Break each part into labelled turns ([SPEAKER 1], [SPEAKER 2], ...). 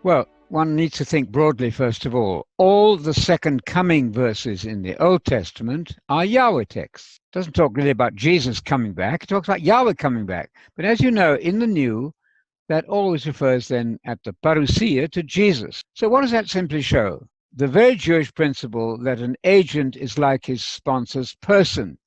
[SPEAKER 1] Well, one needs to think broadly, first of all. All the second coming verses in the Old Testament are Yahweh texts. It doesn't talk really about Jesus coming back. It talks about Yahweh coming back. But as you know, in the New, that always refers then at the parousia to Jesus. So what does that simply show? The very Jewish principle that an agent is like his sponsor's person.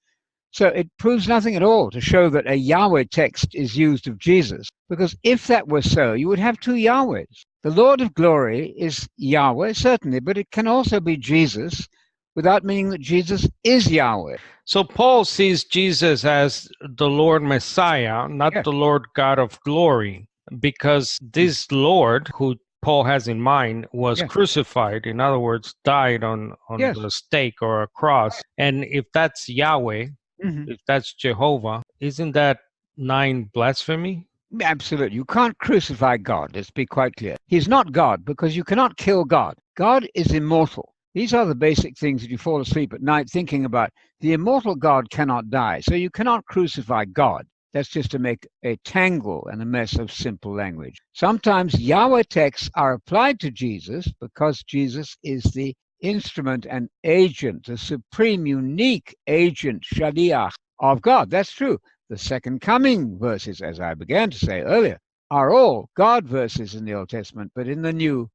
[SPEAKER 1] So it proves nothing at all to show that a Yahweh text is used of Jesus, because if that were so, you would have two Yahwehs. The Lord of glory is Yahweh, certainly, but it can also be Jesus without meaning that Jesus is Yahweh.
[SPEAKER 2] So Paul sees Jesus as the Lord Messiah, not
[SPEAKER 1] Yes.
[SPEAKER 2] the Lord God of glory, because this Lord who Paul has in mind was
[SPEAKER 1] Yes.
[SPEAKER 2] crucified, in other words, died on
[SPEAKER 1] Yes.
[SPEAKER 2] the stake or a cross. And if that's Yahweh, if that's Jehovah, isn't that 9 blasphemy?
[SPEAKER 1] Absolutely. You can't crucify God. Let's be quite clear. He's not God because you cannot kill God. God is immortal. These are the basic things that you fall asleep at night thinking about. The immortal God cannot die. So you cannot crucify God. That's just to make a tangle and a mess of simple language. Sometimes Yahweh texts are applied to Jesus because Jesus is the instrument and agent, the supreme, unique agent, shaliach of God. That's true. The second coming verses, as I began to say earlier, are all God verses in the Old Testament, but in the New,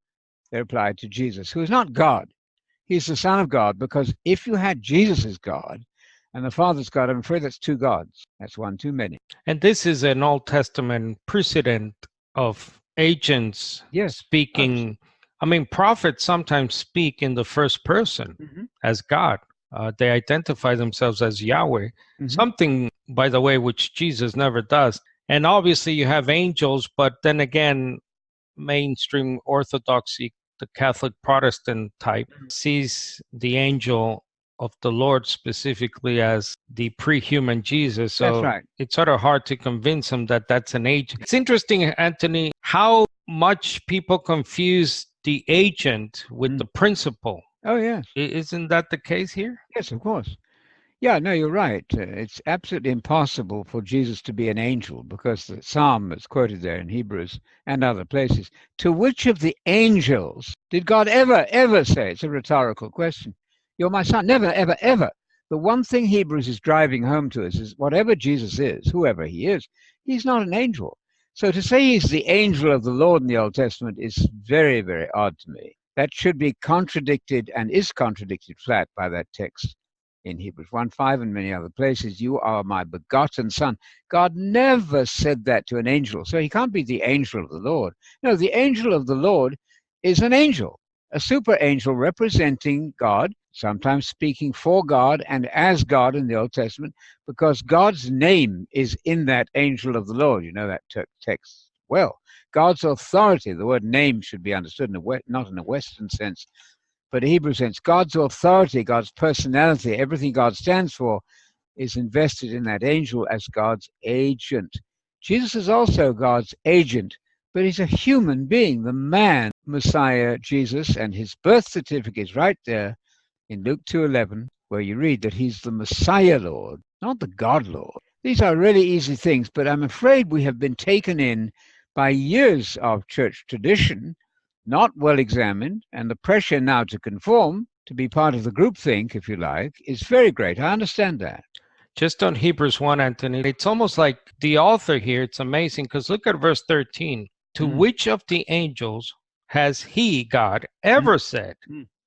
[SPEAKER 1] they're applied to Jesus, who is not God. He's the Son of God, because if you had Jesus as God and the Father's God, I'm afraid that's two gods. That's one too many.
[SPEAKER 2] And this is an Old Testament precedent of agents speaking. I mean, prophets sometimes speak in the first person as God. They identify themselves as Yahweh, something, by the way, which Jesus never does. And obviously you have angels, but then again, mainstream orthodoxy, the Catholic Protestant type, sees the angel of the Lord specifically as the pre-human Jesus. So
[SPEAKER 1] That's right.
[SPEAKER 2] It's sort of hard to convince them that that's an agent. It's interesting, Anthony, how much people confuse the agent with the principle.
[SPEAKER 1] Oh, yes.
[SPEAKER 2] Isn't that the case here?
[SPEAKER 1] Yes, of course. Yeah, no, you're right. It's absolutely impossible for Jesus to be an angel because the psalm is quoted there in Hebrews and other places. To which of the angels did God ever say? It's a rhetorical question. You're my son. Never, ever, ever. The one thing Hebrews is driving home to us is whatever Jesus is, whoever he is, he's not an angel. So to say he's the angel of the Lord in the Old Testament is very, very odd to me. That should be contradicted and is contradicted flat by that text in Hebrews 1:5 and many other places. You are my begotten son. God never said that to an angel. So he can't be the angel of the Lord. No, the angel of the Lord is an angel, a super angel representing God, sometimes speaking for God and as God in the Old Testament, because God's name is in that angel of the Lord. You know that text well. God's authority, the word name should be understood not in a Western sense, but a Hebrew sense. God's authority, God's personality, everything God stands for is invested in that angel as God's agent. Jesus is also God's agent, but he's a human being, the man, Messiah, Jesus, and his birth certificate is right there in Luke 2:11, where you read that he's the Messiah Lord, not the God Lord. These are really easy things, but I'm afraid we have been taken in by years of church tradition, not well examined, and the pressure now to conform, to be part of the groupthink, if you like, is very great. I understand that.
[SPEAKER 2] Just on Hebrews 1, Anthony, it's almost like the author here, it's amazing, because look at verse 13. To which of the angels has he, God, ever said,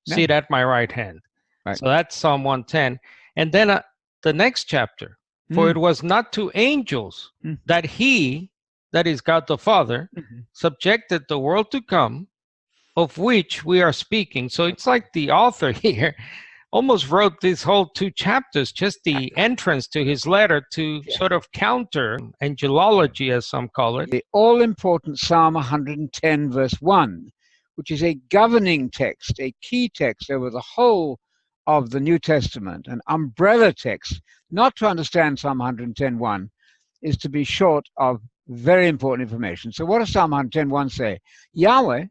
[SPEAKER 2] sit at my right hand? Right. So that's Psalm 110. And then the next chapter, for it was not to angels that he, that is God the Father, subjected the world to come, of which we are speaking. So it's like the author here almost wrote these whole 2 chapters, just the entrance to his letter to sort of counter angelology, as some call it.
[SPEAKER 1] The all-important Psalm 110, verse 1, which is a governing text, a key text over the whole of the New Testament, an umbrella text. Not to understand Psalm 110:1 is to be short of very important information. So what does Psalm 110:1 say? Yahweh,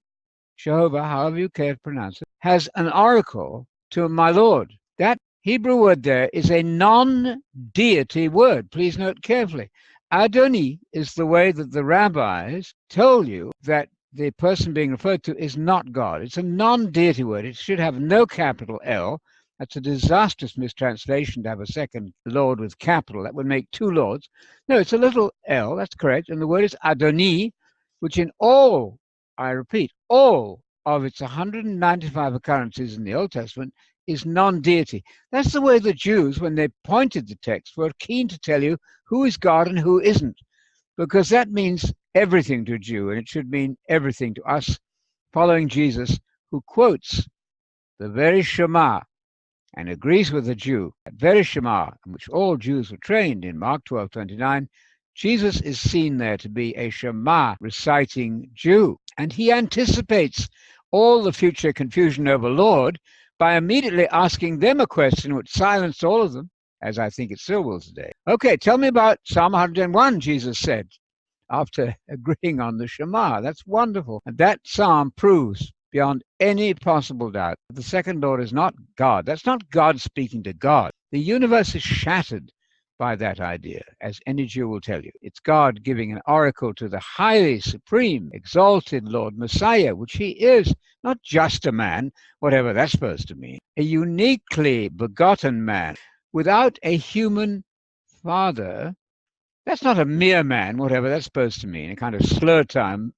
[SPEAKER 1] Jehovah, however you care to pronounce it, has an oracle to my Lord. That Hebrew word there is a non-deity word. Please note carefully. Adoni is the way that the rabbis tell you that the person being referred to is not God. It's a non-deity word. It should have no capital L. That's a disastrous mistranslation to have a second Lord with capital. That would make two Lords. No, it's a little L. That's correct. And the word is Adoni, which in all, I repeat, all of its 195 occurrences in the Old Testament is non-deity. That's the way the Jews, when they pointed the text, were keen to tell you who is God and who isn't, because that means everything to a Jew, and it should mean everything to us following Jesus, who quotes the very Shema and agrees with the Jew. That very Shema, in which all Jews were trained in Mark 12:29, Jesus is seen there to be a Shema reciting Jew, and he anticipates all the future confusion over Lord by immediately asking them a question which silenced all of them, as I think it still will today. Okay, tell me about Psalm 101, Jesus said, after agreeing on the Shema. That's wonderful. And that psalm proves beyond any possible doubt that the second Lord is not God. That's not God speaking to God. The universe is shattered by that idea, as any Jew will tell you. It's God giving an oracle to the highly supreme, exalted Lord Messiah, which he is, not just a man, whatever that's supposed to mean, a uniquely begotten man without a human father. That's not a mere man, whatever that's supposed to mean, a kind of slur time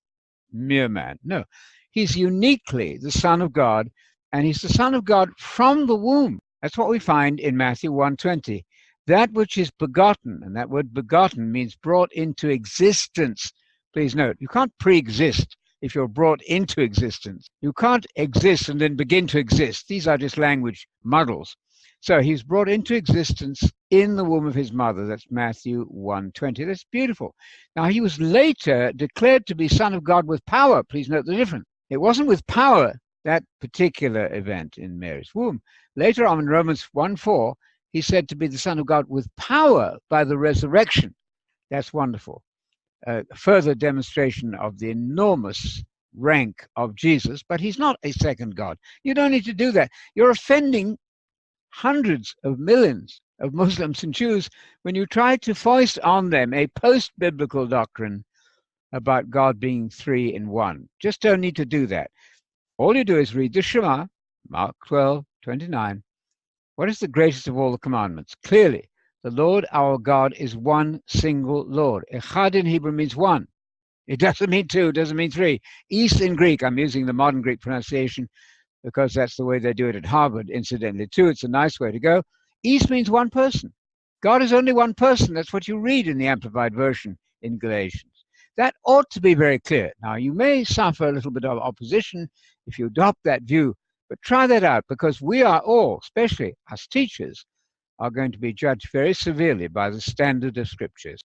[SPEAKER 1] mere man. No, he's uniquely the Son of God, and he's the Son of God from the womb. That's what we find in Matthew 1:20. That which is begotten, and that word begotten means brought into existence. Please note, you can't pre-exist if you're brought into existence. You can't exist and then begin to exist. These are just language muddles. So he's brought into existence in the womb of his mother. That's Matthew 1:20. That's beautiful. Now, he was later declared to be Son of God with power. Please note the difference. It wasn't with power, that particular event in Mary's womb. Later on in Romans 1:4, he's said to be the Son of God with power by the resurrection. That's wonderful. A further demonstration of the enormous rank of Jesus, but he's not a second God. You don't need to do that. You're offending hundreds of millions of Muslims and Jews when you try to foist on them a post-biblical doctrine about God being three in one. Just don't need to do that. All you do is read the Shema, Mark 12:29. What is the greatest of all the commandments? Clearly, the Lord our God is one single Lord. Echad in Hebrew means one. It doesn't mean two, it doesn't mean three. East in Greek, I'm using the modern Greek pronunciation because that's the way they do it at Harvard, incidentally, too. It's a nice way to go. East means one person. God is only one person. That's what you read in the Amplified Version in Galatians. That ought to be very clear. Now, you may suffer a little bit of opposition if you adopt that view, but try that out, because we are all, especially us teachers, are going to be judged very severely by the standard of scriptures.